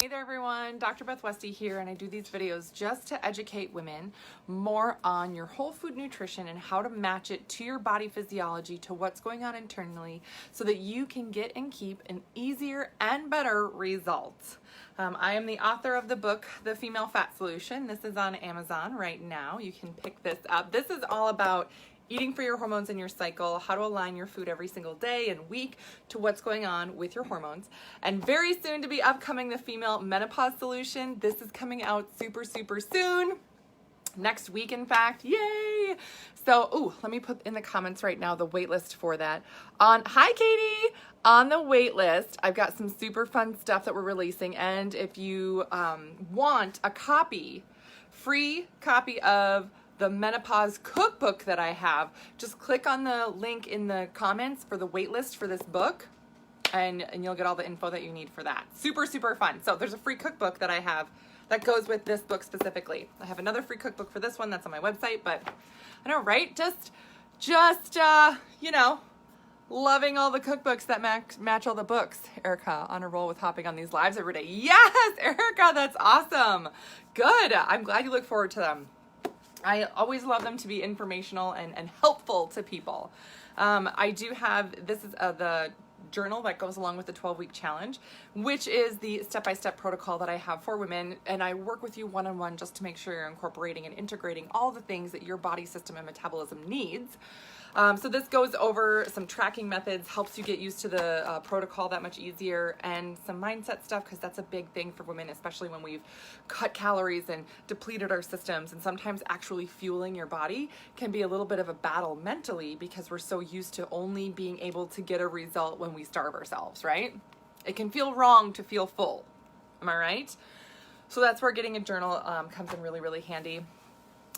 Hey there everyone, Dr. Beth Westy here, and I do these videos just to educate women more on your whole food nutrition and how to match it to your body physiology, to what's going on internally, so that you can get and keep an easier and better result. I am the author of the book, The Female Fat Solution. This is on Amazon right now. You can pick this up. This is all about eating for your hormones in your cycle, how to align your food every single day and week to what's going on with your hormones. And very soon to be upcoming, the Female Menopause Solution. This is coming out super soon. Next week, in fact, yay! So, let me put in the comments right now the wait list for that. Hi Katie! On the wait list, I've got some super fun stuff that we're releasing, and if you want a free copy of the menopause cookbook that I have, just click on the link in the comments for the wait list for this book, and you'll get all the info that you need for that. Super fun. So there's a free cookbook that I have that goes with this book specifically. I have another free cookbook for this one that's on my website, but I know, right? Just loving all the cookbooks that match all the books. Erica on a roll with hopping on these lives every day. Yes, Erica, that's awesome. Good. I'm glad you look forward to them. I always love them to be informational and helpful to people. I do have, this is the journal that goes along with the 12-week challenge, which is the step-by-step protocol that I have for women, and I work with you one-on-one just to make sure you're incorporating and integrating all the things that your body system and metabolism needs. So this goes over some tracking methods, helps you get used to the protocol that much easier, and some mindset stuff, because that's a big thing for women, especially when we've cut calories and depleted our systems. And sometimes actually fueling your body can be a little bit of a battle mentally, because we're so used to only being able to get a result when we starve ourselves, right? It can feel wrong to feel full. Am I right? So that's where getting a journal comes in really handy.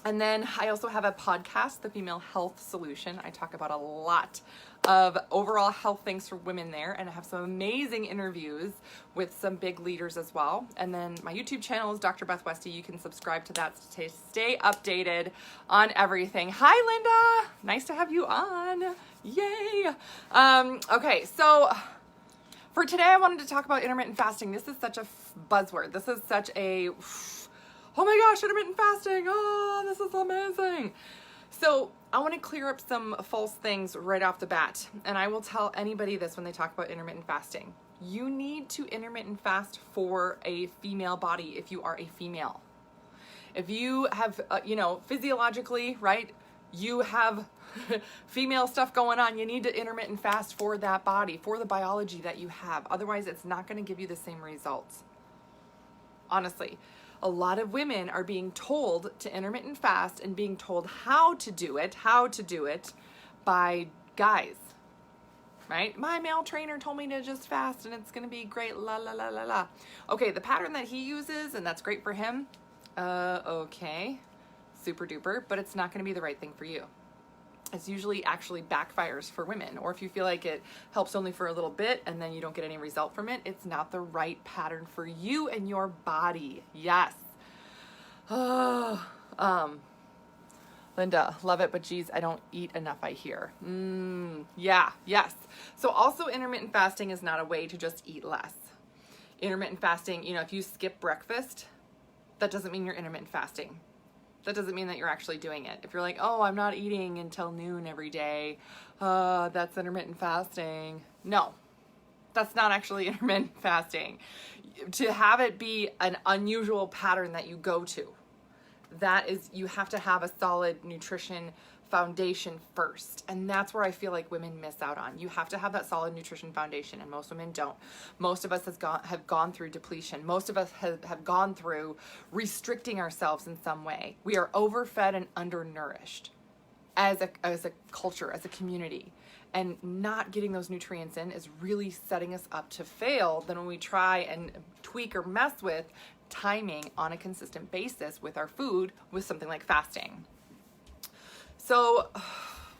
And then I also have a podcast, The Female Health Solution. I talk about a lot of overall health things for women there, and I have some amazing interviews with some big leaders as well. And then my YouTube channel is Dr. Beth Westy. You can subscribe to that to stay updated on everything. Hi, Linda. Nice to have you on. Yay. Okay, so for today, I wanted to talk about intermittent fasting. This is such a buzzword. This is such a oh my gosh, intermittent fasting, oh, this is amazing. So I want to clear up some false things right off the bat. And I will tell anybody this when they talk about intermittent fasting. You need to intermittent fast for a female body if you are a female. If you have, physiologically, right, you have female stuff going on, you need to intermittent fast for that body, for the biology that you have. Otherwise, it's not going to give you the same results. Honestly. A lot of women are being told to intermittent fast and being told how to do it by guys, right? My male trainer told me to just fast and it's going to be great, la, la, la, la, la. Okay, the pattern that he uses, and that's great for him, okay, super duper, but it's not going to be the right thing for you. It's usually actually backfires for women, or if you feel like it helps only for a little bit and then you don't get any result from it, it's not the right pattern for you and your body. Yes. Linda, love it, but geez, I don't eat enough, I hear. Yes. So also intermittent fasting is not a way to just eat less. Intermittent fasting, if you skip breakfast, that doesn't mean you're intermittent fasting. That doesn't mean that you're actually doing it. If you're like, oh, I'm not eating until noon every day, that's intermittent fasting. No, that's not actually intermittent fasting. To have it be an unusual pattern that you go to, that is, you have to have a solid nutrition foundation first. And that's where I feel like women miss out on. You have to have that solid nutrition foundation, and most women don't. Most of us have gone through depletion. Most of us have gone through restricting ourselves in some way. We are overfed and undernourished as a culture, as a community. And not getting those nutrients in is really setting us up to fail then when we try and tweak or mess with timing on a consistent basis with our food with something like fasting. So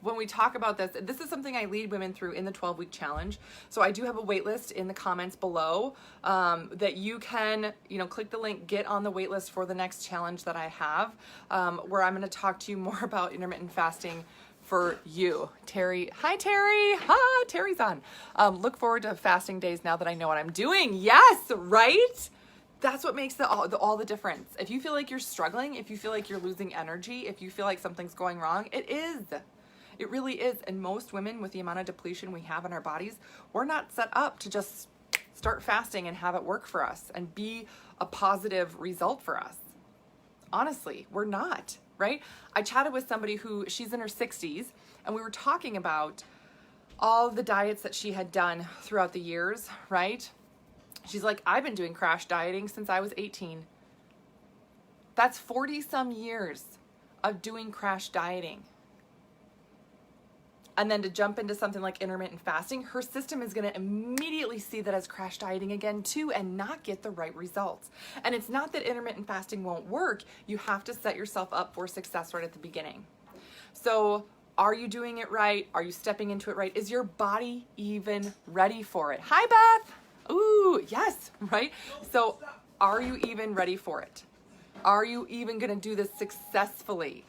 when we talk about this is something I lead women through in the 12-week challenge. So I do have a wait list in the comments below that you can, click the link, get on the wait list for the next challenge that I have, where I'm going to talk to you more about intermittent fasting for you. Terry, hi Terry, Terry's on. Look forward to fasting days now that I know what I'm doing. Yes, right? That's what makes all the difference. If you feel like you're struggling, if you feel like you're losing energy, if you feel like something's going wrong, it is. It really is. And most women, with the amount of depletion we have in our bodies, we're not set up to just start fasting and have it work for us and be a positive result for us. Honestly, we're not, right? I chatted with somebody who, she's in her 60s, and we were talking about all the diets that she had done throughout the years, right? She's like, I've been doing crash dieting since I was 18. That's 40 some years of doing crash dieting. And then to jump into something like intermittent fasting, her system is going to immediately see that as crash dieting again too and not get the right results. And it's not that intermittent fasting won't work. You have to set yourself up for success right at the beginning. So are you doing it right? Are you stepping into it right? Is your body even ready for it? Hi, Beth. Ooh, yes, right? So are you even ready for it? Are you even going to do this successfully,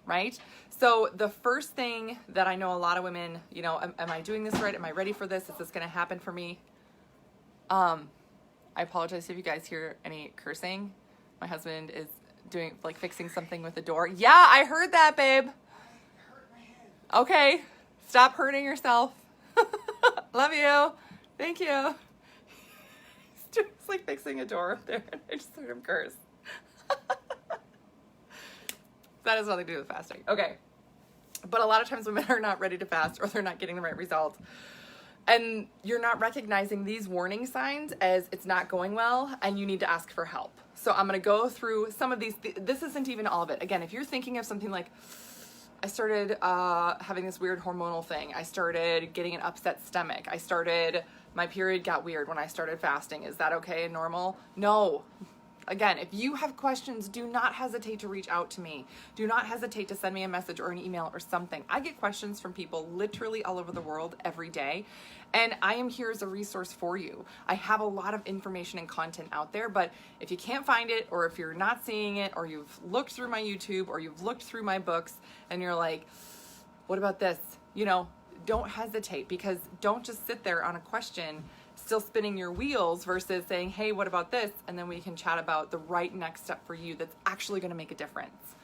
right? So the first thing that I know a lot of women, you know, am I doing this right? Am I ready for this? Is this going to happen for me? I apologize if you guys hear any cursing. My husband is doing, like, fixing something with the door. Yeah, I heard that, babe. Okay, stop hurting yourself. Love you. Thank you. It's like fixing a door up there. I just heard him curse. That has nothing to do with fasting. Okay. But a lot of times women are not ready to fast, or they're not getting the right results. And you're not recognizing these warning signs as it's not going well, and you need to ask for help. So I'm going to go through some of these. This isn't even all of it. Again, if you're thinking of something like, I started having this weird hormonal thing. I started getting an upset stomach. My period got weird when I started fasting. Is that okay and normal? No. Again, if you have questions, do not hesitate to reach out to me. Do not hesitate to send me a message or an email or something. I get questions from people literally all over the world every day, and I am here as a resource for you. I have a lot of information and content out there, but if you can't find it, or if you're not seeing it, or you've looked through my YouTube, or you've looked through my books, and you're like, what about this? You know, don't hesitate, because don't just sit there on a question still spinning your wheels versus saying, hey, what about this? And then we can chat about the right next step for you that's actually going to make a difference.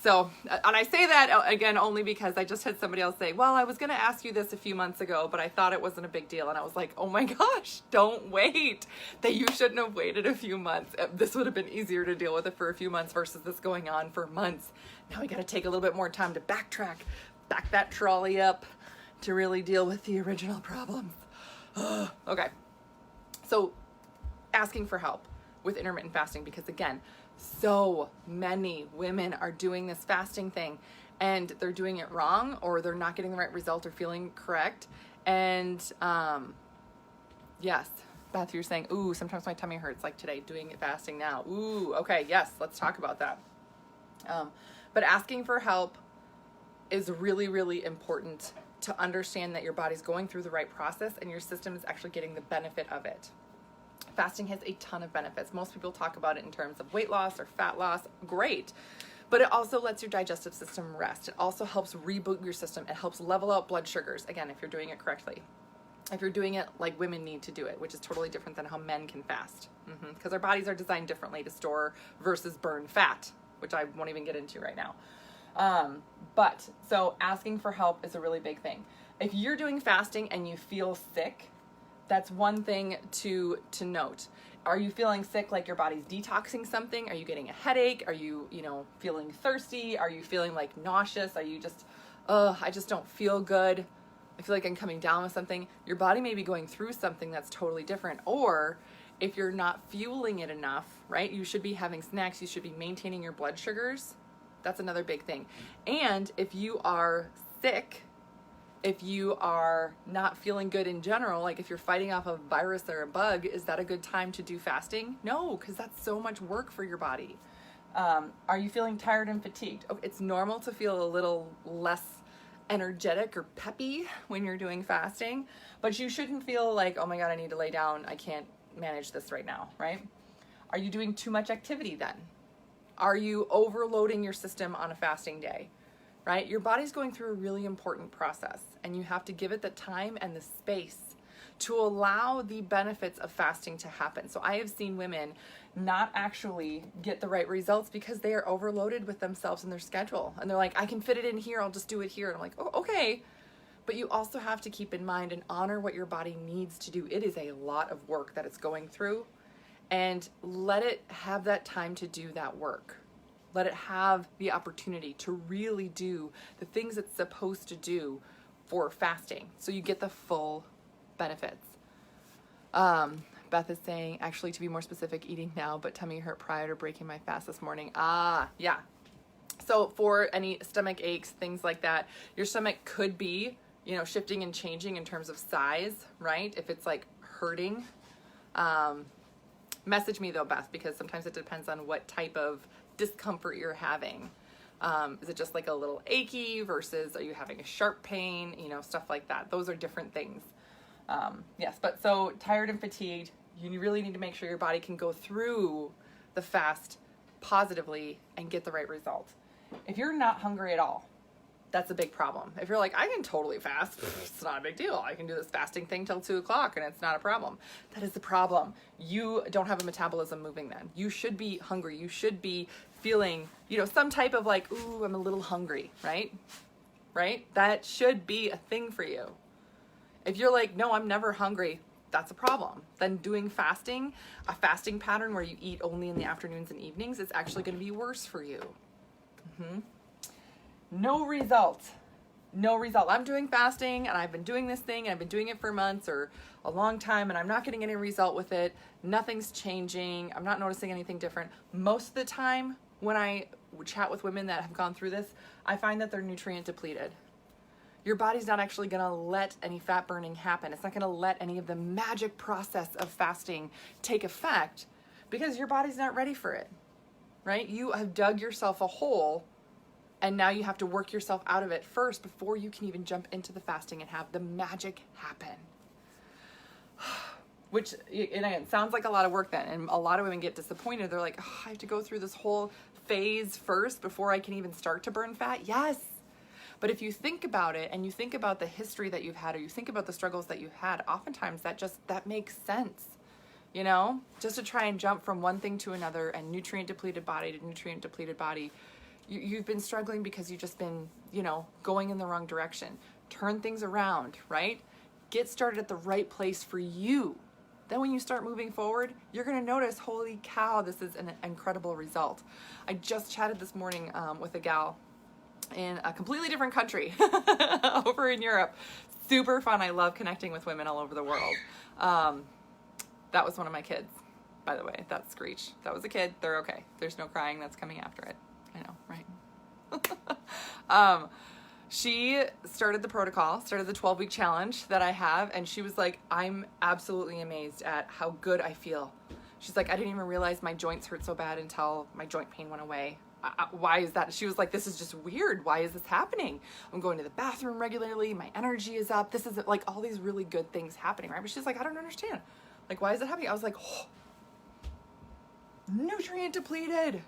So, and I say that again only because I just had somebody else say, well, I was going to ask you this a few months ago, but I thought it wasn't a big deal. And I was like, oh my gosh, don't wait. That you shouldn't have waited a few months. This would have been easier to deal with it for a few months versus this going on for months. Now we got to take a little bit more time to backtrack, back that trolley up to really deal with the original problems. Okay, so asking for help with intermittent fasting, because again, so many women are doing this fasting thing and they're doing it wrong, or they're not getting the right result or feeling correct. And yes, Beth, you're saying, ooh, sometimes my tummy hurts, like today, doing it fasting now. Ooh, okay, yes, let's talk about that. But asking for help is really, really important to understand that your body's going through the right process and your system is actually getting the benefit of it. Fasting has a ton of benefits. Most people talk about it in terms of weight loss or fat loss. Great. But it also lets your digestive system rest. It also helps reboot your system. It helps level out blood sugars, again, if you're doing it correctly. If you're doing it like women need to do it, which is totally different than how men can fast. Because our bodies are designed differently to store versus burn fat, which I won't even get into right now. But so asking for help is a really big thing. If you're doing fasting and you feel sick, that's one thing to note. Are you feeling sick, like your body's detoxing something? Are you getting a headache? Are you, feeling thirsty? Are you feeling like nauseous? Are you just, I just don't feel good. I feel like I'm coming down with something. Your body may be going through something that's totally different. Or if you're not fueling it enough, right? You should be having snacks. You should be maintaining your blood sugars. That's another big thing. And if you are sick, if you are not feeling good in general, like if you're fighting off a virus or a bug, is that a good time to do fasting? No, because that's so much work for your body. Are you feeling tired and fatigued? Oh, it's normal to feel a little less energetic or peppy when you're doing fasting, but you shouldn't feel like, oh my God, I need to lay down. I can't manage this right now, right? Are you doing too much activity then? Are you overloading your system on a fasting day, right? Your body's going through a really important process, and you have to give it the time and the space to allow the benefits of fasting to happen. So I have seen women not actually get the right results because they are overloaded with themselves and their schedule. And they're like, I can fit it in here, I'll just do it here. And I'm like, oh, okay. But you also have to keep in mind and honor what your body needs to do. It is a lot of work that it's going through, and let it have that time to do that work. Let it have the opportunity to really do the things it's supposed to do for fasting, so you get the full benefits. Beth is saying, actually, to be more specific, eating now, but tummy hurt prior to breaking my fast this morning. Yeah. So for any stomach aches, things like that, your stomach could be, shifting and changing in terms of size, right? If it's like hurting, message me though, Beth, because sometimes it depends on what type of discomfort you're having. Is it just like a little achy versus are you having a sharp pain, stuff like that. Those are different things. Yes, but so tired and fatigued, you really need to make sure your body can go through the fast positively and get the right result. If you're not hungry at all, that's a big problem. If you're like, I can totally fast, it's not a big deal. I can do this fasting thing till 2:00 and it's not a problem. That is the problem. You don't have a metabolism moving then. You should be hungry. You should be feeling, some type of like, ooh, I'm a little hungry, right? Right? That should be a thing for you. If you're like, no, I'm never hungry, that's a problem. Then doing fasting, a fasting pattern where you eat only in the afternoons and evenings, is actually going to be worse for you. No result. I'm doing fasting and I've been doing this thing and I've been doing it for months or a long time and I'm not getting any result with it. Nothing's changing. I'm not noticing anything different. Most of the time when I chat with women that have gone through this, I find that they're nutrient depleted. Your body's not actually going to let any fat burning happen. It's not going to let any of the magic process of fasting take effect because your body's not ready for it, right? You have dug yourself a hole and now you have to work yourself out of it first before you can even jump into the fasting and have the magic happen. Which, and again, sounds like a lot of work then. And a lot of women get disappointed. They're like, oh, I have to go through this whole phase first before I can even start to burn fat. Yes. But if you think about it and you think about the history that you've had, or you think about the struggles that you've had, oftentimes that makes sense, just to try and jump from one thing to another and nutrient depleted body to nutrient depleted body. You've been struggling because you've just been, going in the wrong direction. Turn things around, right? Get started at the right place for you. Then when you start moving forward, you're going to notice, holy cow, this is an incredible result. I just chatted this morning with a gal in a completely different country over in Europe. Super fun. I love connecting with women all over the world. That was one of my kids, by the way. That's Screech. That was a kid. They're okay. There's no crying that's coming after it. I know, right? She started the protocol, started the 12-week challenge that I have, and she was like, I'm absolutely amazed at how good I feel. She's like, I didn't even realize my joints hurt so bad until my joint pain went away. Why is that? She was like, this is just weird. Why is this happening? I'm going to the bathroom regularly. My energy is up. This is like all these really good things happening, right? But she's like, I don't understand. Like, why is it happening? I was like, oh, nutrient depleted.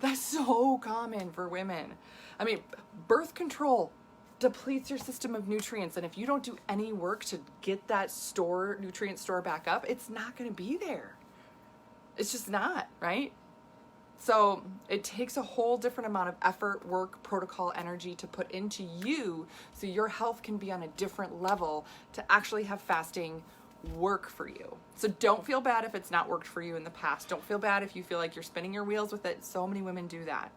That's so common for women. I mean, birth control depletes your system of nutrients. And if you don't do any work to get that nutrient store back up, it's not going to be there. It's just not, right? So it takes a whole different amount of effort, work, protocol, energy to put into you so your health can be on a different level to actually have fasting work for you. So don't feel bad if it's not worked for you in the past. Don't feel bad if you feel like you're spinning your wheels with it. So many women do that.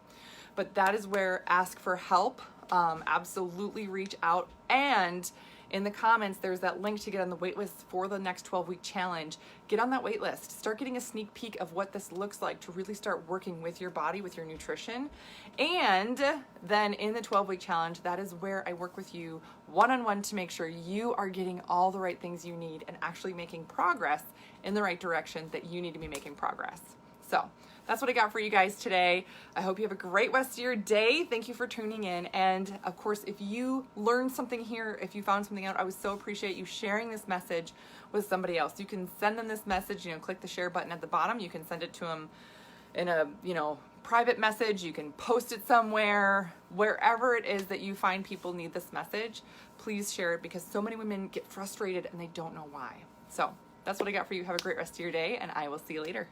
But that is where ask for help. Absolutely reach out. And in the comments, there's that link to get on the wait list for the next 12-week challenge. Get on that wait list. Start getting a sneak peek of what this looks like to really start working with your body, with your nutrition. And then in the 12-week challenge, that is where I work with you one-on-one to make sure you are getting all the right things you need and actually making progress in the right direction that you need to be making progress. So that's what I got for you guys today. I hope you have a great rest of your day. Thank you for tuning in. And of course, if you learned something here, if you found something out, I would so appreciate you sharing this message with somebody else. You can send them this message, click the share button at the bottom. You can send it to them in a, private message. You can post it somewhere. Wherever it is that you find people need this message, please share it, because so many women get frustrated and they don't know why. So that's what I got for you. Have a great rest of your day, and I will see you later.